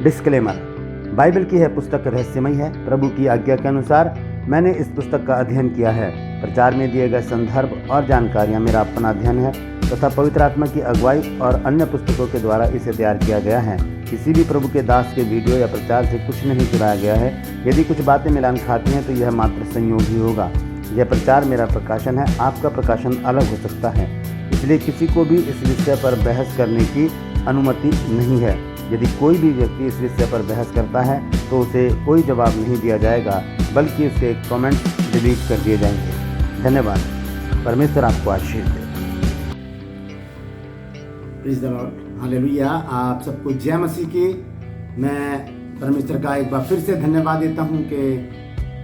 Disclaimer. Bible की है पुस्तक रहस्यमय है। प्रभु की आज्ञा के अनुसार मैंने इस पुस्तक का अध्ययन किया है। प्रचार में दिए गए संदर्भ और जानकारियाँ मेरा अपना अध्ययन है तथा पवित्र आत्मा की अगुवाई और अन्य पुस्तकों के द्वारा इसे तैयार किया गया है। किसी भी प्रभु के दास के वीडियो या प्रचार से कुछ नहीं चुराया गया है। यदि कुछ बातें मिलान खाती हैं तो यह मात्र संयोग ही होगा। यह प्रचार मेरा प्रकाशन है, आपका प्रकाशन अलग हो सकता है, इसलिए किसी को भी इस विषय पर बहस करने की अनुमति नहीं है। यदि कोई भी व्यक्ति इस विषय पर बहस करता है तो उसे कोई जवाब नहीं दिया जाएगा, बल्कि उसके कमेंट डिलीट कर दिए जाएंगे। धन्यवाद। परमेश्वर आपको आशीष दे। Praise the lord, hallelujah. आप सबको जय मसीह की। मैं परमेश्वर का एक बार फिर से धन्यवाद देता हूं कि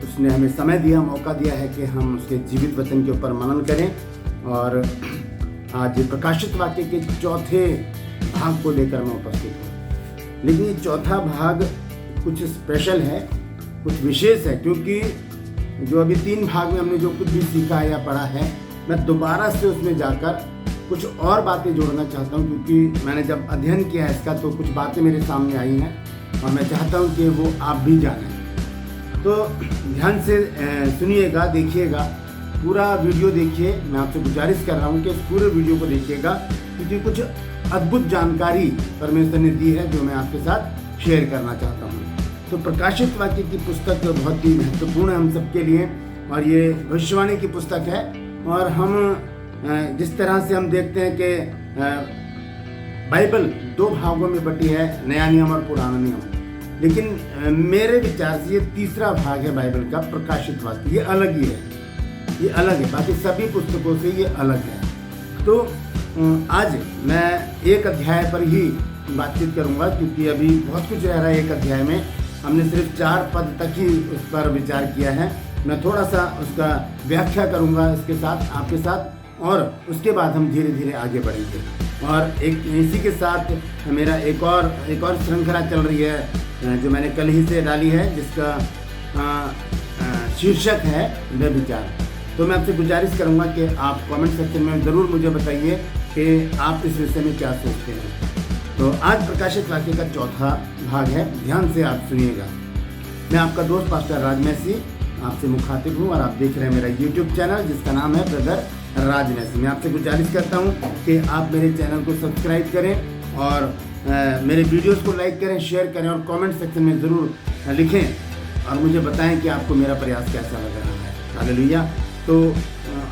उसने हमें समय दिया, मौका दिया है कि हम उसके जीवित वचन के ऊपर मनन करें। और आज प्रकाशित वाक्य के चौथे भाग को लेकर मैं उपस्थित हूँ। लेकिन ये चौथा भाग कुछ स्पेशल है, कुछ विशेष है, क्योंकि जो अभी 3 भाग में हमने जो कुछ भी सीखा या पढ़ा है, मैं दोबारा से उसमें जाकर कुछ और बातें जोड़ना चाहता हूँ, क्योंकि मैंने जब अध्ययन किया है इसका तो कुछ बातें मेरे सामने आई हैं और मैं चाहता हूँ कि वो आप भी जानें। तो ध्यान से सुनिएगा, देखिएगा, पूरा वीडियो देखिए। मैं आपसे गुजारिश कर रहा हूँ कि इस पूरे वीडियो को देखिएगा, क्योंकि कुछ अद्भुत जानकारी परमेश्वर ने दी है जो मैं आपके साथ शेयर करना चाहता हूँ। तो प्रकाशित वाक्य की पुस्तक बहुत ही महत्वपूर्ण है हम सबके लिए, और ये भविष्यवाणी की पुस्तक है। और हम जिस तरह से हम देखते हैं कि बाइबल 2 भागों में बटी है, नया नियम और पुराना नियम, लेकिन मेरे विचार से ये तीसरा भाग है बाइबल का, प्रकाशित वाक्य। ये अलग ही है, ये अलग है, बाकी सभी पुस्तकों से ये अलग है। तो आज मैं एक अध्याय पर ही बातचीत करूंगा, क्योंकि अभी बहुत कुछ रह रहा है एक अध्याय में। हमने सिर्फ 4 पद तक ही उस पर विचार किया है। मैं थोड़ा सा उसका व्याख्या करूंगा इसके साथ, आपके साथ, और उसके बाद हम धीरे धीरे आगे बढ़ेंगे। और एक इसी के साथ मेरा एक और श्रृंखला चल रही है जो मैंने कल ही से डाली है, जिसका शीर्षक है व्यभिचार। तो मैं आपसे गुजारिश करूंगा कि आप कमेंट सेक्शन में ज़रूर मुझे बताइए कि आप इस विषय में क्या सोचते हैं। तो आज प्रकाशित वाक्य का चौथा भाग है, ध्यान से आप सुनिएगा। मैं आपका दोस्त पास्टर राज मैसी आपसे मुखातिब हूँ, और आप देख रहे हैं मेरा यूट्यूब चैनल जिसका नाम है ब्रदर राज मैसी। मैं आपसे गुजारिश करता हूँ कि आप मेरे चैनल को सब्सक्राइब करें और मेरे वीडियोज़ को लाइक करें, शेयर करें, और कॉमेंट सेक्शन में ज़रूर लिखें और मुझे बताएँ कि आपको मेरा प्रयास कैसा लग रहा है। हालेलुया। तो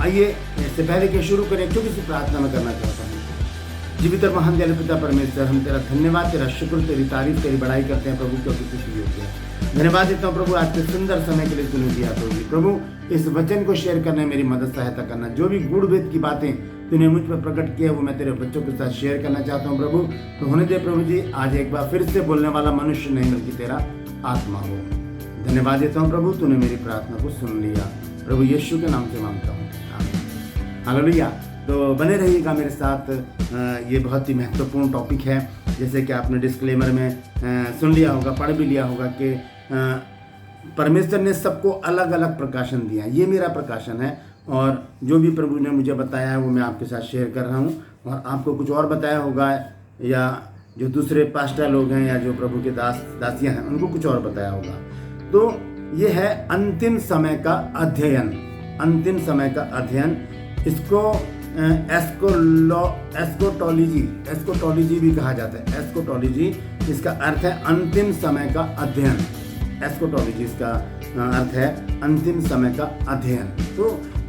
आइए, इससे पहले कि शुरू करें, छोटी सी प्रार्थना में करना चाहता हूँ। जीवित और महान दयालु पिता परमेश्वर, हम तेरा धन्यवाद, तेरा शुक्र, तेरी तारीफ, तेरी बड़ाई करते हैं प्रभु, क्योंकि कुछ योग्य है। धन्यवाद देता हूँ प्रभु आज के सुंदर समय के लिए तूने दिया। प्रभु इस वचन को शेयर करने में मेरी मदद सहायता करना। जो भी गूढ़ भेद की बातें तूने मुझ पर प्रकट किया वो मैं तेरे बच्चों के साथ शेयर करना चाहता हूँ प्रभु। तो होने दे प्रभु जी, आज एक बार फिर से बोलने वाला मनुष्य नहीं बल्कि तेरा आत्मा हो। धन्यवाद देता हूँ प्रभु, तूने मेरी प्रार्थना को सुन लिया। प्रभु यीशु के नाम से मांगता हूँ, आमीन। हालेलुया। तो बने रहिएगा मेरे साथ। ये बहुत ही महत्वपूर्ण टॉपिक है, जैसे कि आपने डिस्क्लेमर में सुन लिया होगा, पढ़ भी लिया होगा कि परमेश्वर ने सबको अलग अलग प्रकाशन दिया। ये मेरा प्रकाशन है, और जो भी प्रभु ने मुझे बताया है वो मैं आपके साथ शेयर कर रहा हूँ। और आपको कुछ और बताया होगा, या जो दूसरे पास्टर लोग हैं या जो प्रभु के दासियाँ हैं उनको कुछ और बताया होगा। तो ये है अंतिम समय का अध्ययन। अंतिम समय का अध्ययन, इसको एस्कोटोलॉजी भी कहा जाता है। एस्कोटोलॉजी, इसका अर्थ है अंतिम समय का अध्ययन। एस्कोटोलॉजी इसका अर्थ है अंतिम समय का अध्ययन। तो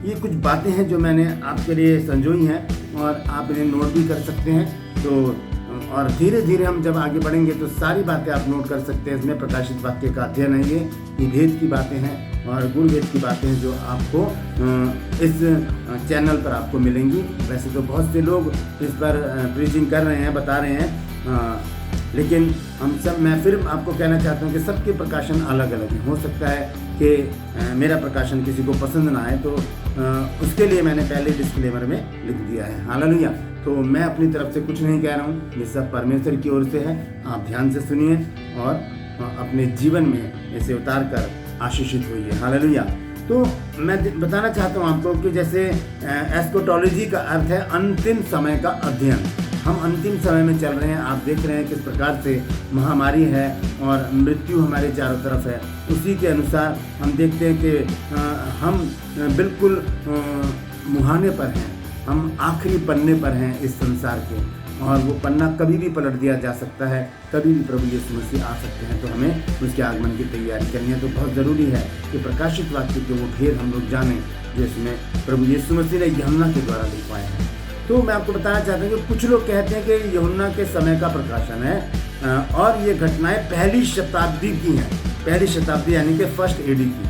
ये कुछ बातें हैं जो मैंने आपके लिए संजोई हैं, और आप इन्हें नोट भी कर सकते हैं। तो और धीरे धीरे हम जब आगे बढ़ेंगे तो सारी बातें आप नोट कर सकते हैं। इसमें प्रकाशित वाक्य का अध्ययन है, ये भेद की बातें हैं और गुण भेद की बातें हैं जो आपको इस चैनल पर आपको मिलेंगी। वैसे तो बहुत से लोग इस पर प्रीचिंग कर रहे हैं, बता रहे हैं, लेकिन मैं फिर आपको कहना चाहता हूँ कि सबके प्रकाशन अलग अलग हैं। हो सकता है कि मेरा प्रकाशन किसी को पसंद ना आए, तो उसके लिए मैंने पहले डिस्क्लेमर में लिख दिया है। हालेलुया। तो मैं अपनी तरफ से कुछ नहीं कह रहा हूँ, ये सब परमेश्वर की ओर से है। आप ध्यान से सुनिए और अपने जीवन में इसे उतार कर आशीषित होइए। हालेलुया। तो मैं बताना चाहता हूँ आपको कि जैसे एस्कोटोलॉजी का अर्थ है अंतिम समय का अध्ययन। हम अंतिम समय में चल रहे हैं। आप देख रहे हैं किस प्रकार से महामारी है और मृत्यु हमारे चारों तरफ है। उसी के अनुसार हम देखते हैं कि हम बिल्कुल मुहाने पर हैं, हम आखिरी पन्ने पर हैं इस संसार के, और वो पन्ना कभी भी पलट दिया जा सकता है, कभी भी प्रभु यीशु मसीह आ सकते हैं। तो हमें उसके आगमन की तैयारी करनी है। तो बहुत ज़रूरी है कि प्रकाशित वाक्य के वो ढेर हम लोग जानें जिसमें प्रभु यीशु मसीह ने यूहन्ना के द्वारा लिखवाए हैं। तो मैं आपको बताना चाहता हूँ कि कुछ लोग कहते हैं कि यूहन्ना के समय का प्रकाशन है और ये घटनाएं पहली शताब्दी की हैं, पहली शताब्दी यानी कि फर्स्ट एडी की।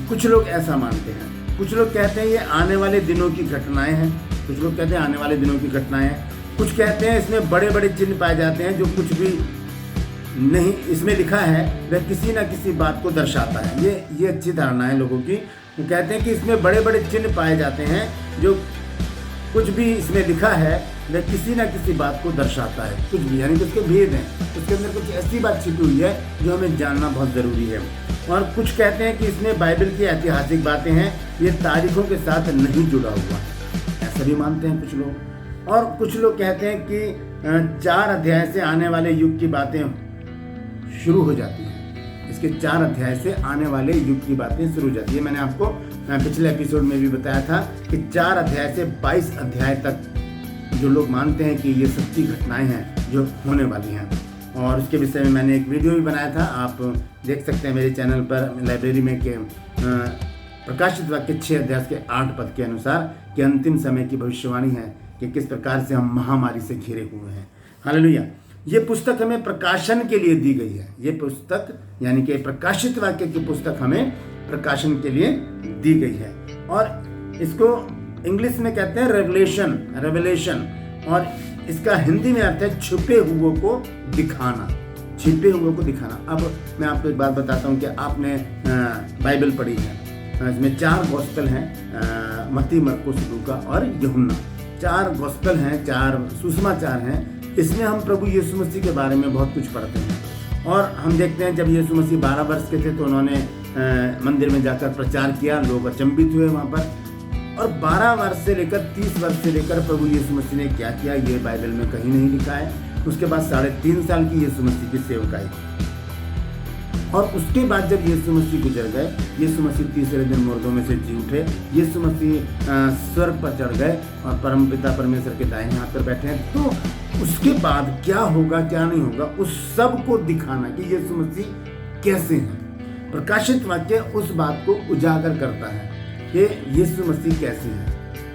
कुछ लोग ऐसा मानते हैं। कुछ लोग कहते हैं ये आने वाले दिनों की घटनाएं हैं, कुछ लोग कहते हैं आने वाले दिनों की घटनाएं हैं। कुछ कहते हैं इसमें बड़े बड़े चिन्ह पाए जाते हैं जो कुछ भी नहीं इसमें लिखा है वह किसी ना किसी बात को दर्शाता है। ये अच्छी धारणा है लोगों की। वो कहते हैं कि इसमें बड़े बड़े चिन्ह पाए जाते हैं जो कुछ भी इसमें लिखा है वह किसी ना किसी बात को दर्शाता है, कुछ भी, यानी कि उसके भेद हैं, उसके अंदर कुछ ऐसी बात छिपी हुई है जो हमें जानना बहुत ज़रूरी है। और कुछ कहते हैं कि इसमें बाइबल की ऐतिहासिक बातें हैं, ये तारीखों के साथ नहीं जुड़ा हुआ, ऐसा भी मानते हैं कुछ लोग। और कुछ लोग कहते हैं कि 4 अध्याय से आने वाले युग की बातें शुरू हो जाती हैं। इसके 4 अध्याय से आने वाले युग की बातें शुरू हो जाती है। मैंने आपको पिछले एपिसोड में भी बताया था कि 4 अध्याय से 22 अध्याय तक जो लोग मानते हैं कि ये सच्ची घटनाएं हैं जो होने वाली हैं, और उसके विषय में मैंने एक वीडियो भी बनाया था, आप देख सकते हैं मेरे चैनल पर लाइब्रेरी में के प्रकाशित वाक्य 6 अध्याय के 8 पद के अनुसार कि अंतिम समय की भविष्यवाणी है कि किस प्रकार से हम महामारी से घिरे हुए हैं। हालेलुया। ये पुस्तक हमें प्रकाशन के लिए दी गई है। ये पुस्तक यानी कि प्रकाशित वाक्य की पुस्तक हमें प्रकाशन के लिए दी गई है, और इसको इंग्लिश में कहते हैं रेवलेशन, और इसका हिंदी में अर्थ है छुपे हुए को दिखाना, छिपे हुए को दिखाना। अब मैं आपको एक बात बताता हूँ कि आपने बाइबल पढ़ी है, इसमें 4 गॉस्पेल हैं, मत्ती, मरकुस, लूका और यूहन्ना। 4 गॉस्पेल हैं, 4 सुसमाचार हैं। इसमें हम प्रभु यीशु मसीह के बारे में बहुत कुछ पढ़ते हैं, और हम देखते हैं जब यीशु मसीह 12 वर्ष के थे तो उन्होंने मंदिर में जाकर प्रचार किया, लोग अचंभित हुए वहाँ पर। और 12 वर्ष से लेकर 30 वर्ष से लेकर प्रभु यीशु मसीह ने क्या किया ये बाइबल में कहीं नहीं लिखा है। उसके बाद 3.5 साल की यीशु मसीह की सेवकाई, और उसके बाद जब यीशु मसीह गुजर गए, यीशु मसीह तीसरे दिन मुर्दों में से जी उठे, यीशु मसीह स्वर्ग पर चढ़ गए और परमपिता परमेश्वर के दाहिने हाथ पर बैठे हैं। तो उसके बाद क्या होगा क्या नहीं होगा उस सब को दिखाना कि यीशु मसीह कैसे हैं। प्रकाशित वाक्य उस बात को उजागर करता है कि यीशु मसीह कैसे हैं,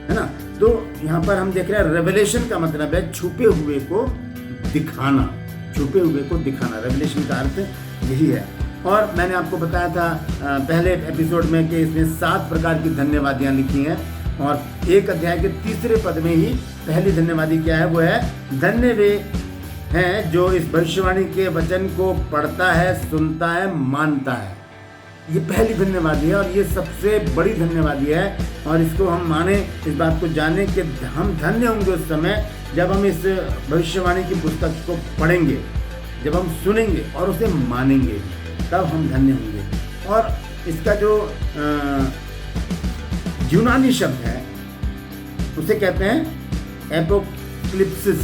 है ना। तो यहाँ पर हम देख रहे हैं रेवलेशन का मतलब है छुपे हुए को दिखाना, छुपे हुए को दिखाना, रेवलेशन का अर्थ यही है। और मैंने आपको बताया था पहले एपिसोड में कि इसमें 7 प्रकार की धन्यवादियाँ लिखी हैं, और 1 अध्याय के 3 पद में ही पहली धन्यवादी क्या है, वो है धन्य वे हैं जो इस भविष्यवाणी के वचन को पढ़ता है, सुनता है, मानता है। ये पहली धन्यवादी है, और ये सबसे बड़ी धन्यवादी है। और इसको हम माने, इस बात को जाने कि हम धन्य होंगे उस समय जब हम इस भविष्यवाणी की पुस्तक को पढ़ेंगे, जब हम सुनेंगे और उसे मानेंगे, तब हम धन्य होंगे। और इसका जो यूनानी शब्द है उसे कहते हैं एपोक्लिप्सिस।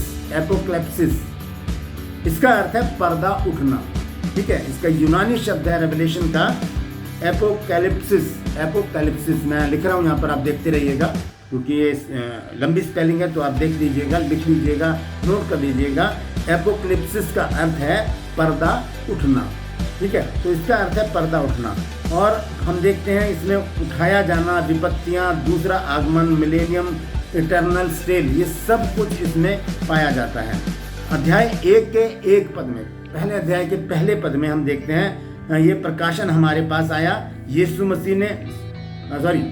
इसका अर्थ है पर्दा उठना, ठीक है। इसका यूनानी शब्द है रेवलेशन का एपोकैलिप्सिस। मैं लिख रहा हूँ यहाँ पर, आप देखते रहिएगा क्योंकि ये लंबी स्पेलिंग है, तो आप देख लीजिएगा, लिख लीजिएगा, नोट कर लीजिएगा। एपोक्लिप्सिस का अर्थ है पर्दा उठना, ठीक है। तो इसका अर्थ है पर्दा उठना। और हम देखते हैं इसमें उठाया जाना, विपत्तियाँ, दूसरा आगमन, मिलेनियम, इटर्नल स्टेल, ये सब कुछ इसमें पाया जाता है। अध्याय 1 के 1 पद में, पहले अध्याय के पहले पद में हम देखते हैं ये प्रकाशन हमारे पास आया, यीशु मसीह ने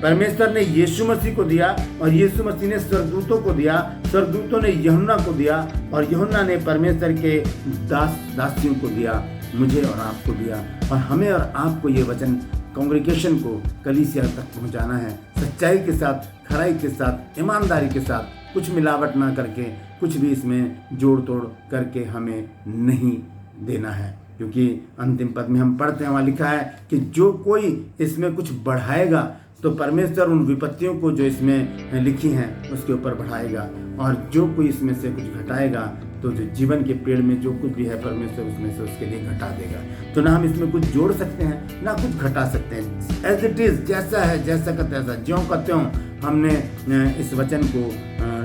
परमेश्वर ने यीशु मसीह को दिया, और यीशु मसीह ने स्वर्गदूतों को दिया, स्वर्गदूतों ने यूहन्ना को दिया, और यूहन्ना ने परमेश्वर के दासियों को दिया, मुझे और आपको दिया। और हमें और आपको ये वचन कांग्रेगेशन को, कलीसिया तक पहुंचाना है, सच्चाई के साथ, खराई के साथ, ईमानदारी के साथ, कुछ मिलावट ना करके, कुछ भी इसमें जोड़ तोड़ करके हमें नहीं देना है। क्योंकि अंतिम पद में हम पढ़ते हैं, वहाँ लिखा है कि जो कोई इसमें कुछ बढ़ाएगा तो परमेश्वर उन विपत्तियों को जो इसमें लिखी हैं उसके ऊपर बढ़ाएगा, और जो कोई इसमें से कुछ घटाएगा तो जो जीवन के पेड़ में जो कुछ भी है परमेश्वर उसमें से उसके लिए घटा देगा। तो ना हम इसमें कुछ जोड़ सकते हैं ना कुछ घटा सकते हैं। एज इट इज, जैसा है जैसा का तैसा, ज्यों का त्यों हमने इस वचन को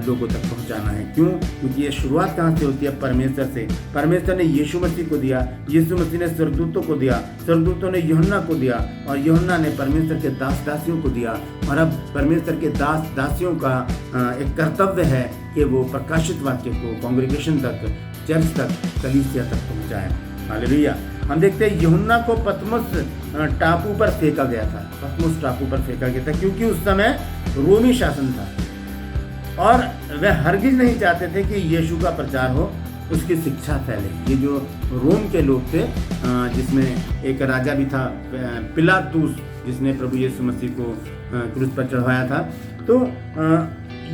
लोगों तक पहुंचाना है। क्यों? क्योंकि ये शुरुआत कहाँ से होती है? परमेश्वर से। परमेश्वर ने यीशु मसीह को दिया, यीशु मसीह ने स्वर्गदूतों को दिया, स्वर्गदूतों ने यूहन्ना को दिया, और यूहन्ना ने परमेश्वर के दास दासियों को दिया। और अब परमेश्वर के दास दासियों का एक कर्तव्य है कि वो प्रकाशित वाक्य को कांग्रेगेशन तक, चर्च तक, कलीसिया तक पहुँचाएं। हालेलुया। हम देखते हैं यूहन्ना को पतमस टापू पर फेंका गया था। पतमस टापू पर फेंका गया था क्योंकि उस समय रोमी शासन था, और वह हरगिज नहीं चाहते थे कि यीशु का प्रचार हो, उसकी शिक्षा फैले। ये जो रोम के लोग थे, जिसमें एक राजा भी था पिलातुस, जिसने प्रभु यीशु मसीह को क्रूस पर चढ़वाया था। तो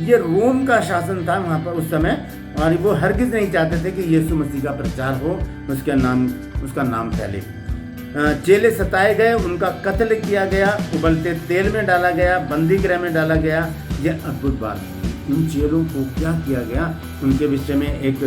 ये रोम का शासन था वहाँ पर उस समय, और वो हरगिज नहीं चाहते थे कि यीशु मसीह का प्रचार हो, उसका नाम फैले। चेले सताए गए, उनका कत्ल किया गया, उबलते तेल में डाला गया, बंदी गृह में डाला गया। यह अद्भुत बात है। इन चेलों को क्या किया गया, उनके विषय में एक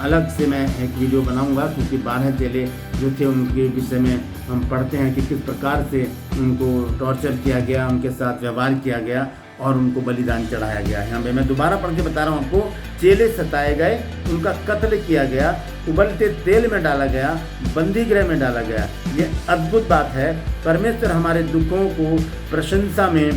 अलग से मैं एक वीडियो बनाऊंगा, क्योंकि 12 चेले जो थे उनके विषय में हम पढ़ते हैं कि किस प्रकार से उनको टॉर्चर किया गया, उनके साथ व्यवहार किया गया और उनको बलिदान चढ़ाया गया। यहाँ पे मैं दोबारा पढ़ के बता रहा हूँ आपको। चेले सताए गए, उनका कत्ल किया गया, उबलते तेल में डाला गया, बंदी गृह में डाला गया। ये अद्भुत बात है। परमेश्वर हमारे दुखों को प्रशंसा में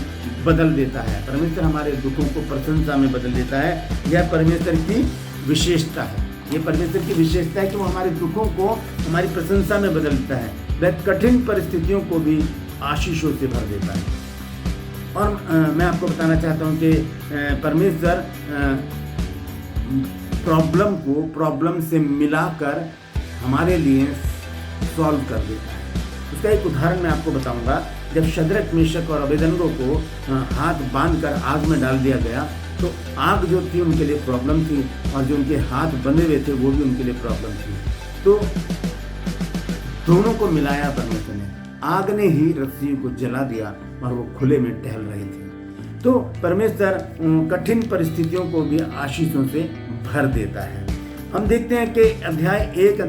बदल देता है। परमेश्वर हमारे दुखों को प्रशंसा में बदल देता है। यह परमेश्वर की विशेषता है। ये परमेश्वर की विशेषता है कि वो हमारे दुखों को हमारी प्रशंसा में बदल देता है। वह कठिन परिस्थितियों को भी आशीषों से भर देता है। और मैं आपको बताना चाहता हूँ कि परमेश्वर प्रॉब्लम से मिलाकर हमारे लिए सॉल्व कर देता है। उसका एक उदाहरण मैं आपको बताऊंगा। जब शद्रक, मेशक और अबेदनगो को हाथ बांधकर आग में डाल दिया गया, तो आग जो थी उनके लिए प्रॉब्लम थी, और जो उनके हाथ बंधे हुए थे वो भी उनके लिए प्रॉब्लम थी। तो दोनों को मिलाया परमेश्वर ने। आग ने ही रस्सियों को जला दिया और वो खुले में टहल रहे थे। तो परमेश्वर कठिन परिस्थितियों को भी आशीषों से भर देता है। हम देखते हैं कि अध्याय 1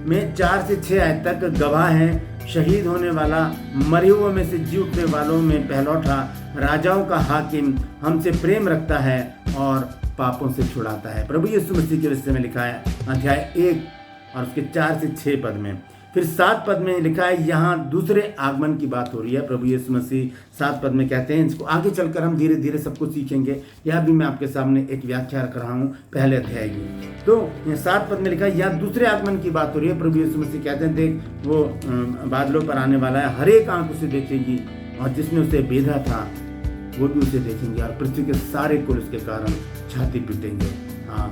में 4 से 6 आयत तक गवाह हैं। शहीद होने वाला, मरे हुए में से जी उठने वालों में पहलौठा, राजाओं का हाकिम, हमसे प्रेम रखता है और पापों से छुड़ाता है। प्रभु यीशु मसीह के विषय में लिखा है अध्याय 1 और उसके 4 से 6 पद में। फिर 7 पद में लिखा है, यहाँ दूसरे आगमन की बात हो रही है। प्रभु यीशु मसीह 7 पद में कहते हैं, इसको आगे चलकर हम धीरे धीरे सब कुछ सीखेंगे। यह भी मैं आपके सामने एक व्याख्या रख रहा हूँ पहले अध्याय की। तो 7 पद में लिखा है, यहाँ दूसरे आगमन की बात हो रही है। प्रभु यीशु मसीह कहते हैं, देख वो बादलों पर आने वाला है, हर एक आंख उसे देखेगी, और जिसने उसे बेधा था वो भी उसे देखेंगे, और पृथ्वी के सारे कुल उसके कारण छाती पीटेंगे। हाँ,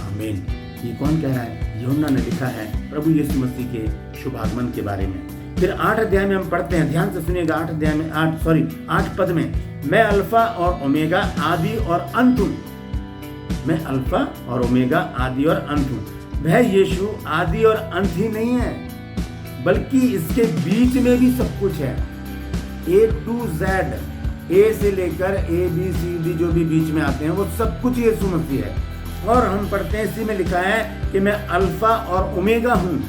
आमीन। ये कौन कह रहा है? यूहन्ना ने लिखा है प्रभु यीशु मसीह के शुभ आगमन के बारे में। फिर 8 अध्याय में हम पढ़ते हैं, ध्यान से सुनिएगा। 8 पद में, मैं अल्फा और ओमेगा, आदि और अंत हूँ। मैं अल्फा और ओमेगा, आदि और अंत हूँ। वह यीशु आदि और अंत ही नहीं है, बल्कि इसके बीच में भी सब कुछ है। A to Z, A से लेकर ABCD जो भी बीच में आते हैं वो सब कुछ यीशु मसीह है। और हम पढ़ते हैं, इसी में लिखा है कि मैं अल्फा और ओमेगा हूँ।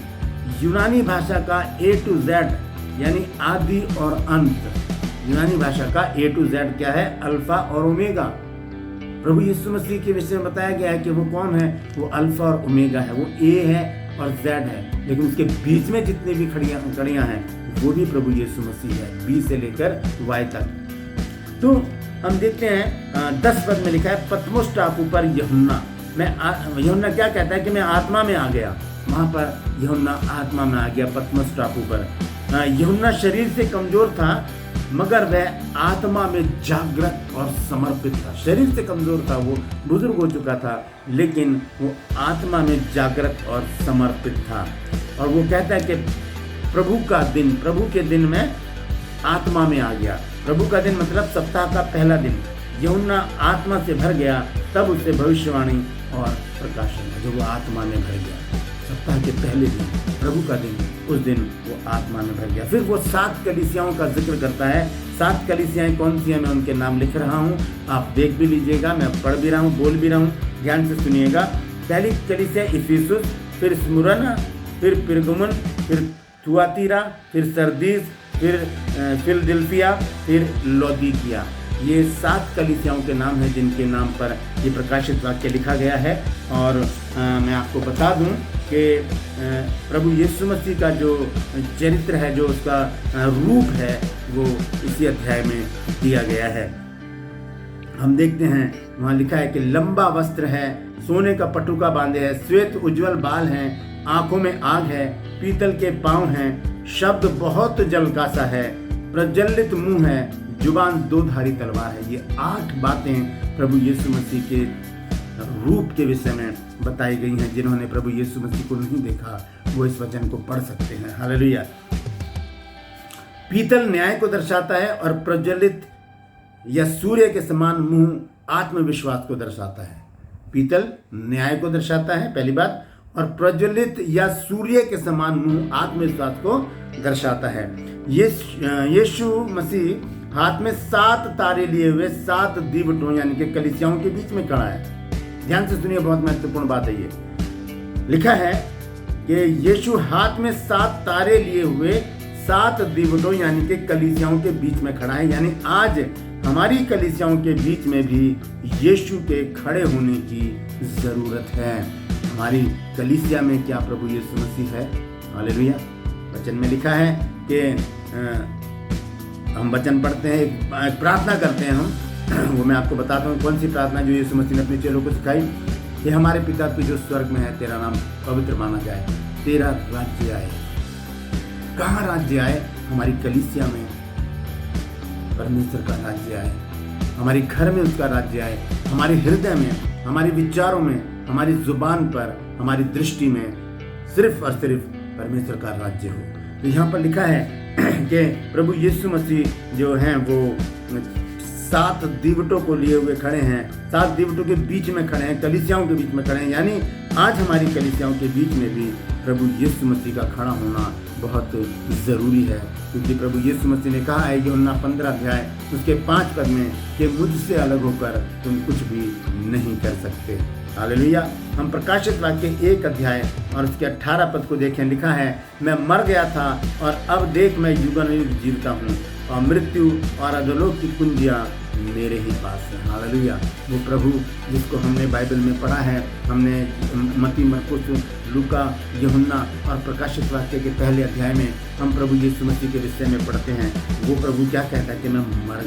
यूनानी भाषा का A to Z यानी आदि और अंत। यूनानी भाषा का A to Z क्या है? अल्फा और ओमेगा। प्रभु यीशु मसीह के विषय में बताया गया है कि वो कौन है? वो अल्फा और ओमेगा है। वो A है और Z है, लेकिन उसके बीच में जितनी भी कड़ियाँ हैं वो भी प्रभु यीशु मसीह है, B से लेकर Y तक। तो हम देखते हैं 10 पद में लिखा है, पतमोस टापू पर यूहन्ना। यूहन्ना क्या कहता है कि मैं आत्मा में आ गया। वहाँ पर यूहन्ना आत्मा में आ गया पतमोस टापू पर। यूहन्ना शरीर से कमजोर था, मगर वह आत्मा में जागृत और समर्पित था। शरीर से कमजोर था, वो बुजुर्ग हो चुका था, लेकिन वो आत्मा में जागृत और समर्पित था। और वो कहता है कि प्रभु के दिन में आत्मा में आ गया। प्रभु का दिन मतलब सप्ताह का पहला दिन। यूहन्ना आत्मा से भर गया, तब उससे भविष्यवाणी और प्रकाशन, जो वो आत्मा में भर गया। सप्ताह के पहले दिन, प्रभु का दिन, उस दिन वो आत्मा में भर गया। फिर वो 7 कलीसियाओं का जिक्र करता है। 7 कलीसियाएं कौन सी हैं, मैं उनके नाम लिख रहा हूँ, आप देख भी लीजिएगा, मैं पढ़ भी रहा हूँ, बोल भी रहा हूँ, ध्यान से सुनिएगा। पहली कलीसिया इफिसुस, फिर स्मुरना, फिर पिरगमुन, फिर थुआतीरा, फिर सरदीस, फिर फिलदिल्फिया, फिर लौदीकिया। ये 7 कलीसियाओं के नाम हैं जिनके नाम पर ये प्रकाशित वाक्य लिखा गया है। और मैं आपको बता दूं कि प्रभु यीशु मसीह का जो चरित्र है, जो उसका रूप है, वो इसी अध्याय में दिया गया है। हम देखते हैं वहाँ लिखा है कि लंबा वस्त्र है, सोने का पटुका बांधे है, श्वेत उज्जवल बाल हैं, आंखों में आग है, पीतल के पांव हैं, शब्द बहुत जलकासा है, प्रज्वलित मुंह है, जुबान 2 धारी तलवार है। ये 8 बातें प्रभु यीशु मसीह के रूप के विषय में बताई गई हैं। जिन्होंने प्रभु यीशु मसीह को नहीं देखा वो इस वचन को पढ़ सकते हैं। हालेलुया। पीतल न्याय को दर्शाता है और प्रज्वलित या सूर्य के समान मुंह आत्मविश्वास को दर्शाता है। पीतल न्याय को दर्शाता है, पहली बात, और प्रज्वलित या सूर्य के समान मुंह आत्मविश्वास को दर्शाता है। यीशु मसीह हाथ में 7 तारे लिए हुए 7 दीवटों यानी कि कलीसियाओं के बीच में खड़ा है। ध्यान से सुनिए, बहुत महत्वपूर्ण बात है ये। लिखा है कि यीशु हाथ में 7 तारे लिए हुए 7 दीवटों यानी कि कलीसियाओं के बीच में खड़ा है। यानी आज हमारी कलीसियाओं के बीच में भी यीशु के खड़े होने की जरूरत है। हमारी कलीसिया में क्या प्रभु यीशु मसीह है? हालेलुया। वचन में लिखा है कि हम वचन पढ़ते हैं, एक प्रार्थना करते हैं हम, वो मैं आपको बताता हूँ कौन सी प्रार्थना जो यीशु मसीह ने अपने चेलों को सिखाई। कि हमारे पिता की जो स्वर्ग में है, तेरा नाम पवित्र माना जाए, तेरा राज्य आए। कहाँ राज्य आए? हमारी कलीसिया में परमेश्वर का राज्य आए, हमारे घर में उसका राज्य आए, हमारे हृदय में, हमारे विचारों में, हमारी जुबान पर, हमारी दृष्टि में सिर्फ और सिर्फ परमेश्वर का राज्य हो। तो यहाँ पर लिखा है कि प्रभु यीशु मसीह जो हैं वो 7 दीवटों को लिए हुए खड़े हैं, 7 दीवटों के बीच में खड़े हैं, कलीसियाओं के बीच में खड़े हैं। यानी आज हमारी कलीसियाओं के बीच में भी प्रभु यीशु मसीह का खड़ा होना बहुत ज़रूरी है, क्योंकि प्रभु यीशु मसीह ने कहा है यूहन्ना 15 अध्याय उसके 5 पद में कि मुझसे अलग होकर तुम कुछ भी नहीं कर सकते। हालेलुया। हम प्रकाशित वाक्य 1 अध्याय और उसके 18 पद को देखें। लिखा है, मैं मर गया था और अब देख मैं युगानुयुग जीवता हूँ और मृत्यु और अधोलोक की कुंजियाँ मेरे ही पास है। हालेलुया। वो प्रभु जिसको हमने बाइबल में पढ़ा है, हमने मत्ती, मरकुस, लूका, यूहन्ना और प्रकाशित वाक्य के पहले अध्याय में हम प्रभु यीशु मसीह के विषय में पढ़ते हैं। वो प्रभु क्या कहता है कि मैं मर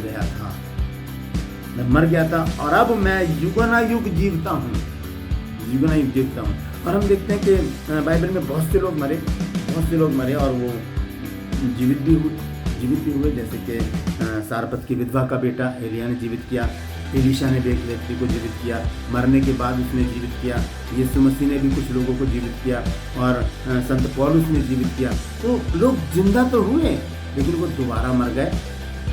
गया था और अब मैं युगानुयुग जीवता हूँ, युगानुयुग जीवता हूँ। और हम देखते हैं कि बाइबल में बहुत से लोग मरे और वो जीवित भी हुए। जैसे कि सारपत की विधवा का बेटा एलिया ने जीवित किया, एलीशा ने भी एक व्यक्ति को जीवित किया, मरने के बाद उसने जीवित किया। यीशु मसीह ने भी कुछ लोगों को जीवित किया और संत पौलुस ने जीवित किया। तो लोग जिंदा तो हुए लेकिन वो दोबारा मर गए।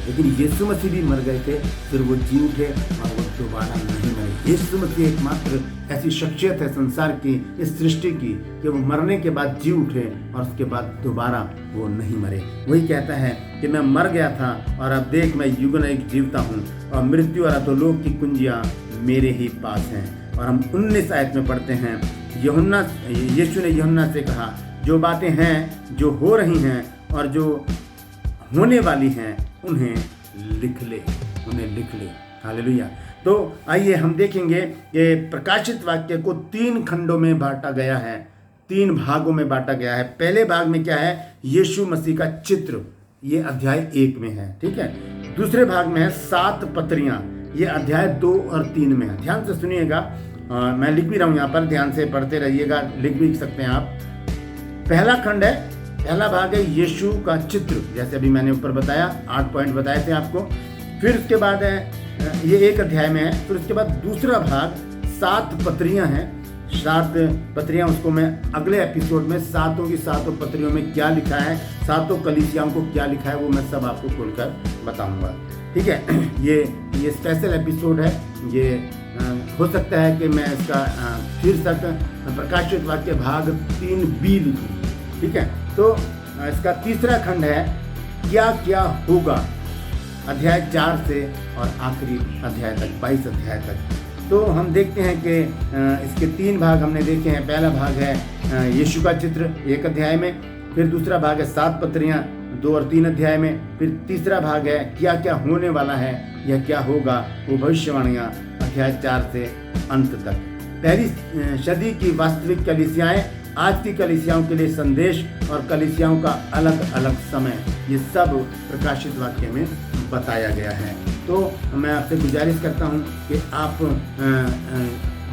लेकिन यीशु मसीह भी मर गए थे, फिर वो जी उठे और वो दोबारा नहीं मरे। यीशु मसीह एकमात्र ऐसी शख्सियत है संसार की, इस सृष्टि की, कि वो मरने के बाद जी उठे और उसके बाद दोबारा वो नहीं मरे। वही कहता है कि मैं मर गया था और अब देख मैं युगानुयुग जीवता हूँ और मृत्यु और अधोलोक की कुंजियाँ मेरे ही पास हैं। और हम 19 आयत में पढ़ते हैं, यीशु ने यूहन्ना से कहा, जो बातें हैं जो हो रही हैं और जो होने वाली हैं उन्हें लिख ले। हालेलुया। तो आइए हम देखेंगे कि प्रकाशित वाक्य को 3 खंडों में बांटा गया है, 3 भागों में बांटा गया है। पहले भाग में क्या है? यीशु मसीह का चित्र, ये अध्याय 1 में है, ठीक है। दूसरे भाग में है 7 पत्रियां, ये अध्याय 2 और 3 में है। ध्यान से सुनिएगा, मैं लिख भी रहा हूँ यहाँ पर, ध्यान से पढ़ते रहिएगा, लिख भी सकते हैं आप। पहला खंड है, पहला भाग है यीशु का चित्र, जैसे अभी मैंने ऊपर बताया, 8 पॉइंट बताए थे आपको। फिर उसके बाद है, ये 1 अध्याय में है। फिर उसके बाद दूसरा भाग 7 पत्रियां हैं, 7 पत्रियां, उसको मैं अगले एपिसोड में 7 की 7 पत्रियों में क्या लिखा है, 7 कलीसियाओं को क्या लिखा है, वो मैं सब आपको खोलकर बताऊंगा, ठीक है। ये स्पेशल एपिसोड है, ये हो सकता है कि मैं इसका शीर्षक प्रकाशित वाक्य भाग 3b लिखूँ, ठीक है। तो इसका तीसरा खंड है क्या क्या होगा, अध्याय 4 से और आखिरी अध्याय तक, 22 अध्याय तक। तो हम देखते हैं कि इसके 3 भाग हमने देखे हैं। पहला भाग है यीशु का चित्र 1 अध्याय में, फिर दूसरा भाग है 7 पत्रियाँ 2 और 3 अध्याय में, फिर तीसरा भाग है क्या क्या होने वाला है या क्या होगा, वो भविष्यवाणियाँ अध्याय 4 से अंत तक। पहली सदी की वास्तविक कलीसियाएं, आज की कलीसियाओं के लिए संदेश और कलीसियाओं का अलग अलग समय, ये सब प्रकाशित वाक्य में बताया गया है। तो मैं आपसे गुजारिश करता हूँ कि आप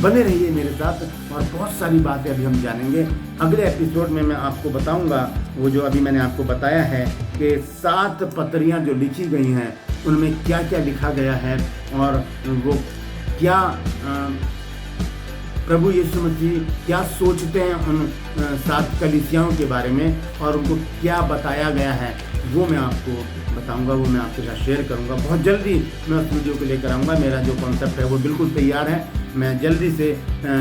बने रहिए मेरे साथ, और बहुत सारी बातें अभी हम जानेंगे। अगले एपिसोड में मैं आपको बताऊंगा वो जो अभी मैंने आपको बताया है कि 7 पत्रियाँ जो लिखी गई हैं उनमें क्या क्या लिखा गया है, और वो क्या प्रभु यीशु मसीह क्या सोचते हैं उन 7 कलीसियाओं के बारे में, और उनको क्या बताया गया है वो मैं आपको बताऊंगा, वो मैं आपके साथ शेयर करूंगा। बहुत जल्दी मैं उस वीडियो को लेकर आऊँगा। मेरा जो कॉन्सेप्ट है वो बिल्कुल तैयार है। मैं जल्दी से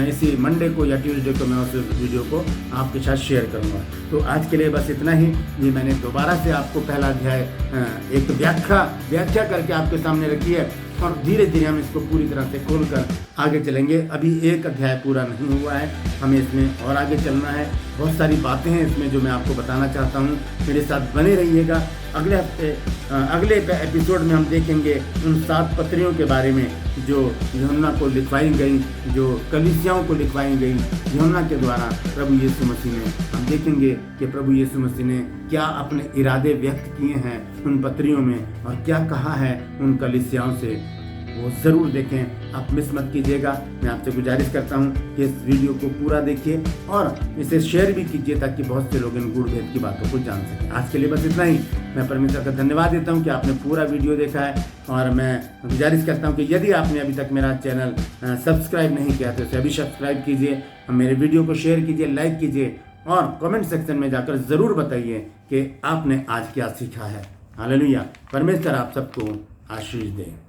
इसी मंडे को या ट्यूसडे को मैं उस वीडियो को आपके साथ शेयर करूंगा। तो आज के लिए बस इतना ही। ये मैंने दोबारा से आपको पहला अध्याय एक व्याख्या करके आपके सामने रखी है, और धीरे धीरे हम इसको पूरी तरह से खोलकर आगे चलेंगे। अभी एक अध्याय पूरा नहीं हुआ है, हमें इसमें और आगे चलना है। बहुत सारी बातें हैं इसमें जो मैं आपको बताना चाहता हूँ। मेरे साथ बने रहिएगा। अगले हफ्ते अगले एपिसोड में हम देखेंगे उन 7 पत्रियों के बारे में जो यूहन्ना को लिखवाई गई, जो कलीसियाओं को लिखवाई गई यूहन्ना के द्वारा प्रभु यीशु मसीह ने। हम देखेंगे कि प्रभु यीशु मसीह ने क्या अपने इरादे व्यक्त किए हैं उन पत्रियों में, और क्या कहा है उन कलीसियाओं से, वो ज़रूर देखें। आप मिस मत कीजिएगा। मैं आपसे गुजारिश करता हूँ कि इस वीडियो को पूरा देखिए और इसे शेयर भी कीजिए ताकि बहुत से लोग इन गूढ़ भेद की बातों को जान सकें। आज के लिए बस इतना ही। मैं परमेश्वर का धन्यवाद देता हूँ कि आपने पूरा वीडियो देखा है, और मैं गुजारिश करता हूँ कि यदि आपने अभी तक मेरा चैनल सब्सक्राइब नहीं किया तो इसे अभी सब्सक्राइब कीजिए, मेरे वीडियो को शेयर कीजिए, लाइक कीजिए, और कमेंट सेक्शन में जाकर ज़रूर बताइए कि आपने आज क्या सीखा है। हालेलुया। परमेश्वर आप सबको आशीष दे।